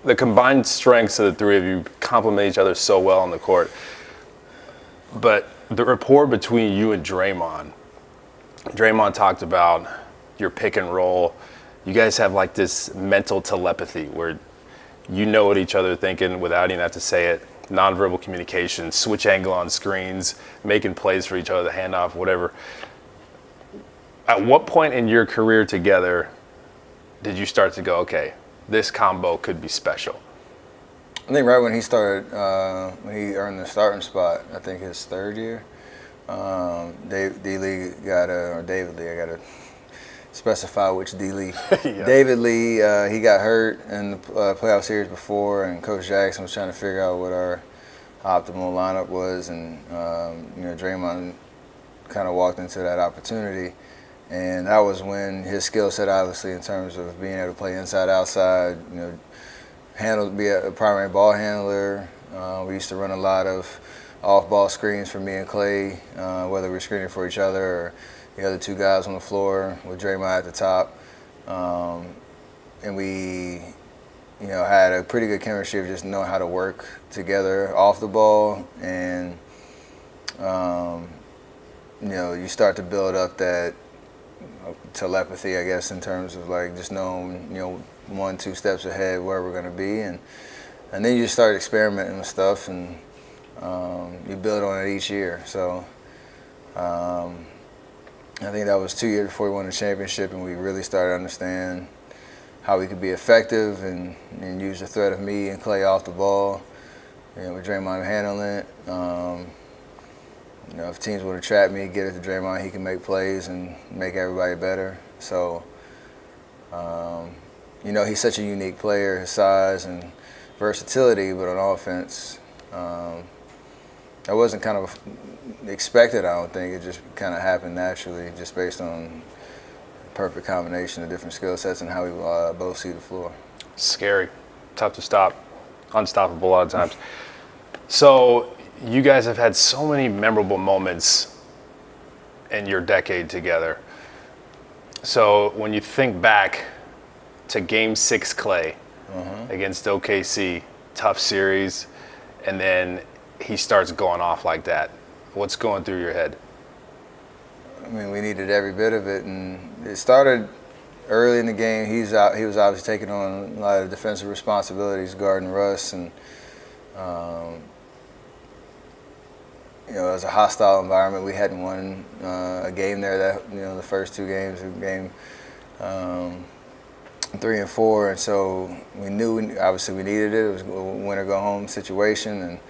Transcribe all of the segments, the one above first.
the combined strengths of the three of you complement each other so well on the court. But the rapport between you and Draymond talked about your pick and roll. You guys have like this mental telepathy where you know what each other are thinking without even have to say it. Nonverbal communication, switch angle on screens, making plays for each other, the handoff, whatever. At what point in your career together did you start to go, okay, this combo could be special? I think right when he started, when he earned the starting spot, I think his third year, David Lee, I got to specify which D. Lee. Yeah. David Lee, he got hurt in the playoff series before, and Coach Jackson was trying to figure out what our optimal lineup was, and Draymond kind of walked into that opportunity, and that was when his skill set, obviously, in terms of being able to play inside, outside, be a primary ball handler. We used to run a lot of off-ball screens for me and Klay, whether we were screening for each other or the other two guys on the floor with Draymond at the top. And we, had a pretty good chemistry of just knowing how to work together off the ball. And, you start to build up that telepathy, I guess, in terms of like just knowing, 1-2 steps ahead where we're going to be. And then you just start experimenting with stuff, and you build on it each year. So I think that was 2 years before we won the championship, and we really started to understand how we could be effective and use the threat of me and Klay off the ball, with Draymond handling it. If teams want to trap me, get it to Draymond, he can make plays and make everybody better. So, he's such a unique player, his size and versatility, but on offense, that wasn't kind of expected, I don't think. It just kind of happened naturally, just based on perfect combination of different skill sets and how we both see the floor. Scary, tough to stop, unstoppable a lot of times. So you guys have had so many memorable moments in your decade together. So when you think back to Game 6 Klay against OKC, tough series, and then he starts going off like that, what's going through your head? I mean, we needed every bit of it, and it started early in the game. He was obviously taking on a lot of defensive responsibilities, guarding Russ, and it was a hostile environment. We hadn't won a game there that the first two games, game 3 and 4, and so we knew obviously we needed it. It was a win or go home situation, and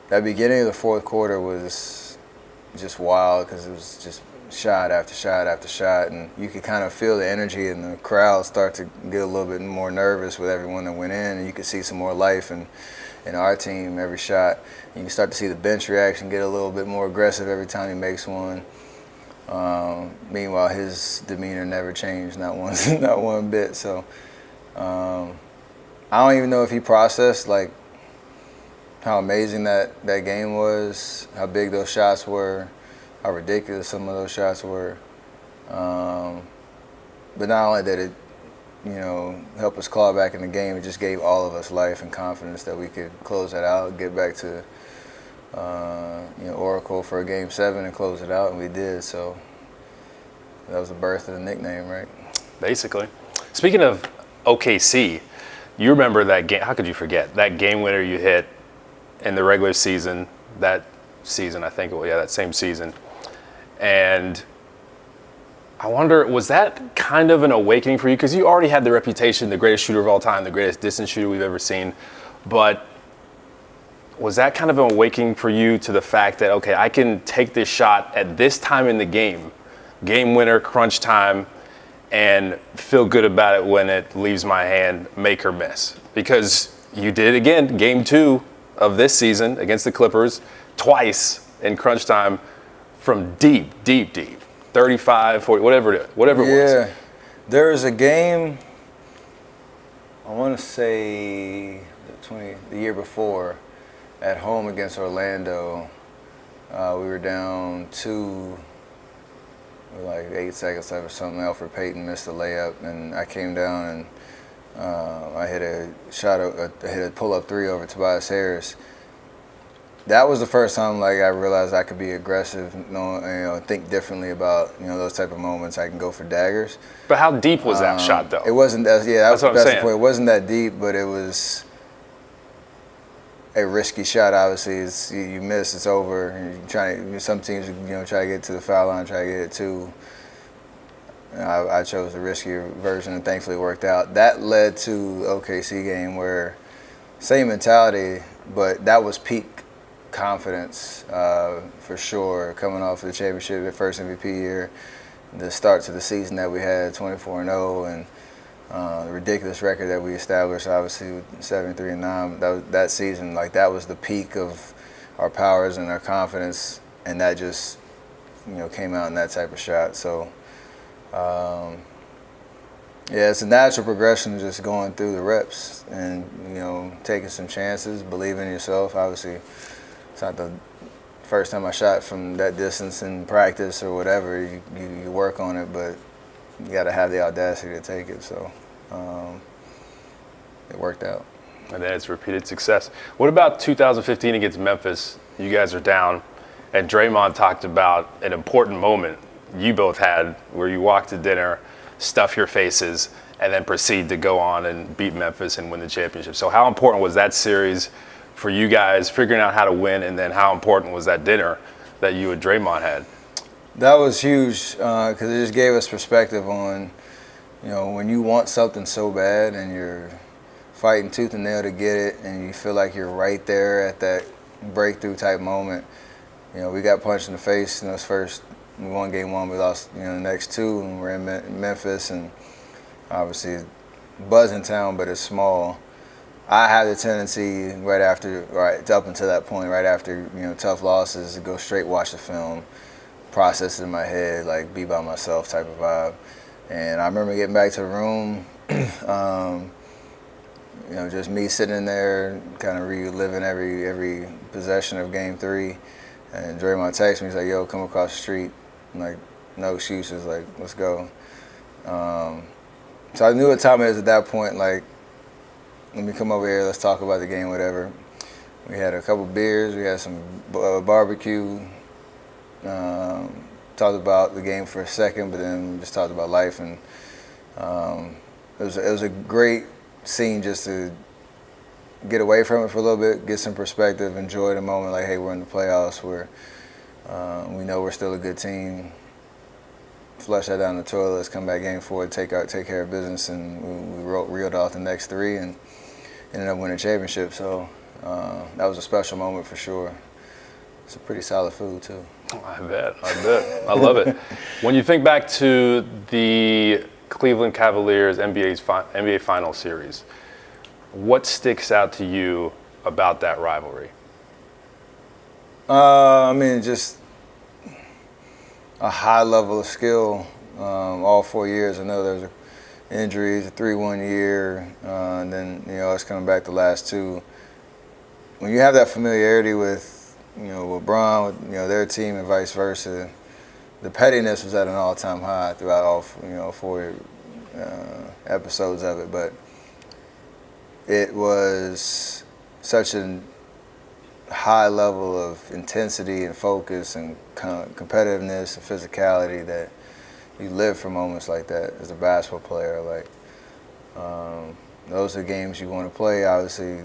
that beginning of the fourth quarter was just wild because it was just shot after shot after shot, and you could kind of feel the energy in the crowd start to get a little bit more nervous with everyone that went in, and you could see some more life in our team every shot. And you can start to see the bench reaction get a little bit more aggressive every time he makes one. Meanwhile, his demeanor never changed, not one bit. So I don't even know if he processed like how amazing that game was, how big those shots were, how ridiculous some of those shots were. But not only did it, help us claw back in the game, it just gave all of us life and confidence that we could close that out and get back to Oracle for a Game 7 and close it out, and we did. So that was the birth of the nickname, right? Basically. Speaking of OKC, you remember that game? How could you forget that game winner you hit in the regular season? That season, I think, that same season. And I wonder, was that kind of an awakening for you? Because you already had the reputation, the greatest shooter of all time, the greatest distance shooter we've ever seen. But was that kind of an awakening for you to the fact that, okay, I can take this shot at this time in the game winner, crunch time, and feel good about it when it leaves my hand, make or miss? Because you did it again, Game 2 of this season against the Clippers, twice in crunch time from deep, 35, 40, whatever it was. Yeah, there was a game, I want to say the year before, at home against Orlando. We were down 2 with like 8 seconds left or something. Alfred Payton missed a layup, and I came down and I hit a shot, I hit a pull-up three over Tobias Harris. That was the first time like I realized I could be aggressive, think differently about those type of moments. I can go for daggers. But how deep was that shot though? It wasn't. That's what I'm saying. The point. It wasn't that deep, but it was a risky shot. Obviously, you miss, it's over. And some teams try to get to the foul line, try to get it too. I chose the riskier version, and thankfully it worked out. That led to OKC game where same mentality, but that was peak confidence for sure. Coming off of the championship, the first MVP year, the start to the season that we had, 24-0, and the ridiculous record that we established, obviously 73-9. That season, like that was the peak of our powers and our confidence, and that just came out in that type of shot. So. It's a natural progression, just going through the reps and taking some chances, believing in yourself. Obviously, it's not the first time I shot from that distance in practice or whatever. You work on it, but you got to have the audacity to take it. So it worked out. And then it's repeated success. What about 2015 against Memphis? You guys are down, and Draymond talked about an important moment you both had where you walk to dinner, stuff your faces, and then proceed to go on and beat Memphis and win the championship. So how important was that series for you guys figuring out how to win, and then how important was that dinner that you and Draymond had? That was huge because it just gave us perspective on, when you want something so bad and you're fighting tooth and nail to get it, and you feel like you're right there at that breakthrough type moment. We got punched in the face in those first. We won game one, we lost the next two, and we're in Memphis, and obviously buzz in town, but it's small. I had the tendency up until that point, right after tough losses, to go straight watch the film, process it in my head, like be by myself type of vibe. And I remember getting back to the room, just me sitting in there, kind of reliving every possession of game three. And Draymond texted me, he's like, "Yo, come across the street." Like, no excuses, like, let's go. So I knew what time it was at that point, like, let me come over here, let's talk about the game, whatever. We had a couple beers, we had some barbecue, talked about the game for a second, but then just talked about life. And it was a great scene just to get away from it for a little bit, get some perspective, enjoy the moment, like, hey, we're in the playoffs, we know we're still a good team. Flush that down the toilet. Let's come back game four, take care of business, and we reeled off the next three and ended up winning a championship. So that was a special moment for sure. It's a pretty solid food too. I bet. I love it. When you think back to the Cleveland Cavaliers NBA Finals series, what sticks out to you about that rivalry? Just a high level of skill all 4 years. I know there's injuries, a 3-1 year, and then us coming back the last two. When you have that familiarity with LeBron, with their team, and vice versa, the pettiness was at an all-time high throughout all 4 episodes of it. But it was such a high level of intensity and focus and competitiveness and physicality that you live for moments like that as a basketball player. Like those are games you want to play. Obviously,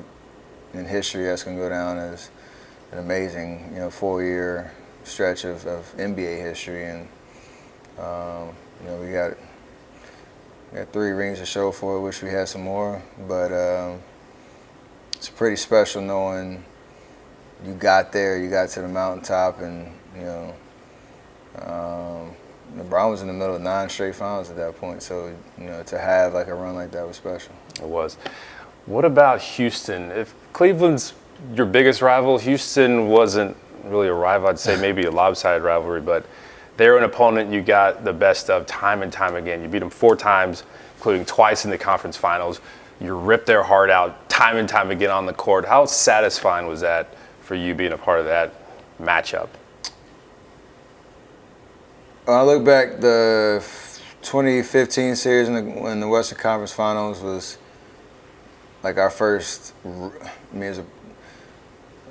in history, that's going to go down as an amazing 4-year stretch of NBA history. And we got 3 rings to show for it. Wish we had some more, but it's pretty special knowing you got there, you got to the mountaintop, and LeBron was in the middle of 9 straight finals at that point. So to have like a run like that was special. It was. What about Houston? If Cleveland's your biggest rival, Houston wasn't really a rival. I'd say maybe a lopsided rivalry, but they're an opponent you got the best of time and time again. You beat them 4 times, including twice in the conference finals. You ripped their heart out time and time again on the court. How satisfying was that for you being a part of that matchup? When I look back, the 2015 series in the Western Conference Finals was like our first. I mean, it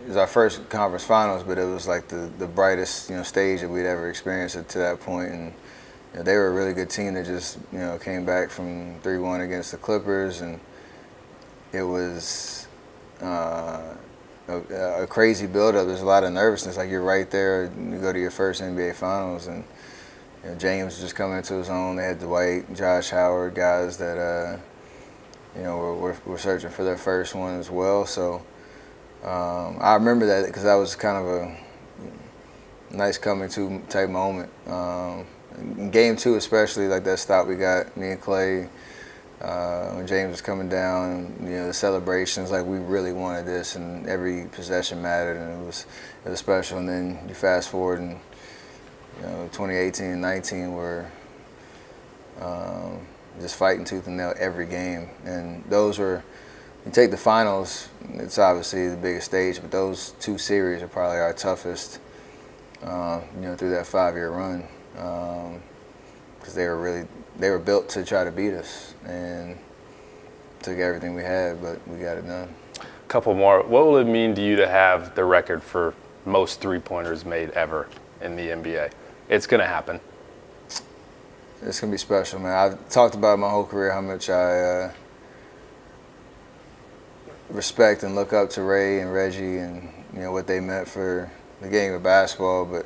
was our first conference finals, but it was like the brightest stage that we'd ever experienced to that point, and they were a really good team that just came back from 3-1 against the Clippers, and it was a crazy build-up. There's a lot of nervousness. Like, you're right there. You go to your first NBA Finals, and James was just coming into his own. They had Dwight, Josh Howard, guys that were searching for their first one as well. So I remember that because that was kind of a nice coming to type moment. In game 2 especially, like that stop we got, me and Klay, when James was coming down, the celebrations, like we really wanted this, and every possession mattered, and it was special. And then you fast forward, and 2018 and 19 were just fighting tooth and nail every game, and those were. You take the finals, it's obviously the biggest stage, but those 2 series are probably our toughest, through that 5-year run, because they were built to try to beat us, and took everything we had, but we got it done. Couple more. What will it mean to you to have the record for most 3-pointers made ever in the NBA? It's going to happen. It's going to be special, man. I've talked about my whole career how much I respect and look up to Ray and Reggie, and what they meant for the game of basketball, but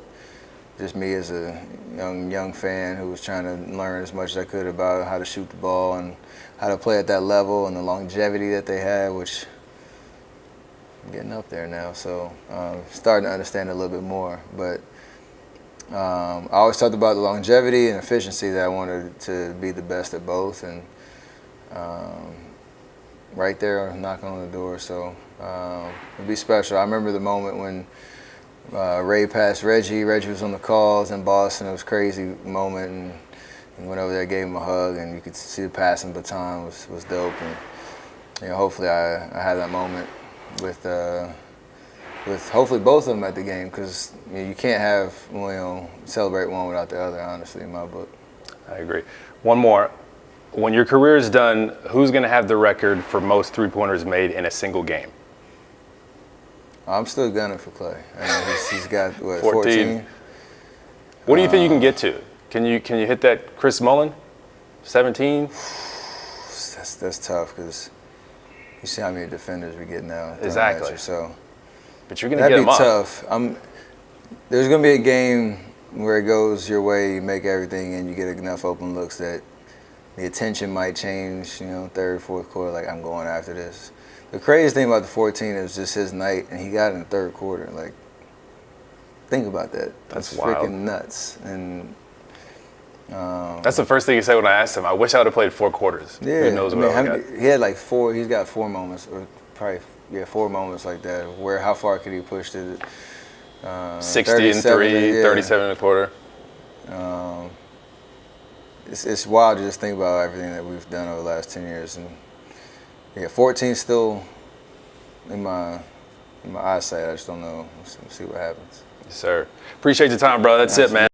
just me as a young fan who was trying to learn as much as I could about how to shoot the ball and how to play at that level, and the longevity that they had, which I'm getting up there now, so starting to understand it a little bit more. But I always talked about the longevity and efficiency, that I wanted to be the best at both, and right there knocking on the door, so it'd be special. I remember the moment when Ray passed Reggie. Reggie was on the calls in Boston. It was a crazy moment, and he went over there, gave him a hug, and you could see the passing baton was dope. And hopefully I had that moment with hopefully both of them at the game, because you can't have celebrate one without the other, honestly, in my book. I agree. One more. When your career is done, who's going to have the record for most 3-pointers made in a single game? I'm still gunning for Klay. I mean, he's got, what, 14? What do you think you can get to? Can you hit that Chris Mullin? 17? That's tough, because you see how many defenders we get now. Exactly. You, so but you're going to get them up. That'd be tough. There's going to be a game where it goes your way, you make everything, and you get enough open looks that the attention might change, third, fourth quarter, like, I'm going after this. The craziest thing about the 14 is just his night, and he got it in the third quarter. Like, think about that. That's wild. Freaking nuts. And that's the first thing he said when I asked him. I wish I would have played 4 quarters. Yeah, Who knows what I got. He had like 4. He's got 4 moments, or probably 4 moments like that. Where how far could he push to? 60 and 3, 37 and a quarter. It's wild to just think about everything that we've done over the last 10 years, and 14 still in my eyesight. I just don't know. We'll see what happens. Yes, sir. Appreciate your time, bro. That's it, man.